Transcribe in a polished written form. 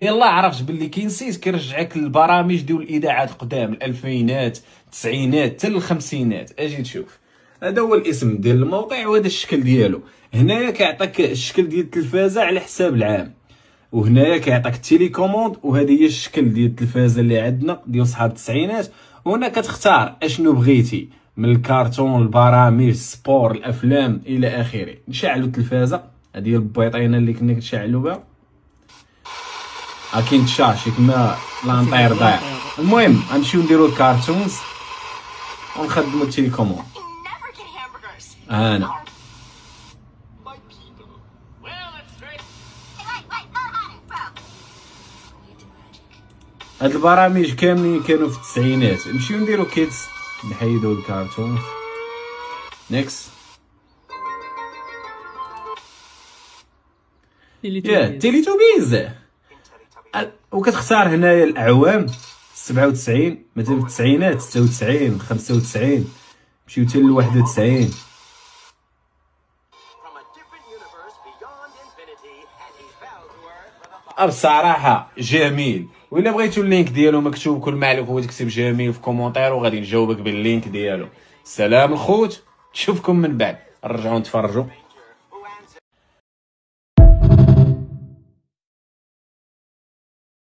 يلا عرفت باللي كي نسيت كيرجعك للبرامج ديال الاذاعات قدام الالفينات التسعينات حتى الخمسينات. اجي تشوف، هذا هو الاسم ديال الموقع وهذا الشكل ديالو. هنايا كيعطيك الشكل ديال التلفازه على حساب العام، وهنايا كيعطيك التيليكوموند وهذه هي الشكل ديال التلفازه اللي عندنا ديال صحاب التسعينات. وهنا كتختار اشنو بغيتي من الكرتون، البرامج، السبور، الافلام الى اخره. نشعلوا التلفازه، هذه هي البيطينه اللي كنا كنشعلوا بها. كاين تشاشي كما لانطير ضايع. المهم غنمشيو نديرو الكارتونز ونخدمو التيليكوموند. انا هاد البرامج كاملين كانوا في التسعينات. نمشيو نديرو كيدز، نحيدو الكارتون. نيكس. تيليتوبيز. وكتختار هنايا الاعوام 97 مثلا في التسعينات، 96 95، مشيو حتى ل 91. بصراحه جميل. وإلا بغيتو اللينك ديالو مكتوب، كل ما عليك هو تكتب جميل في كومونتير وغادي نجاوبك باللينك ديالو. سلام الخوت، نشوفكم من بعد، نرجعو نتفرجوا.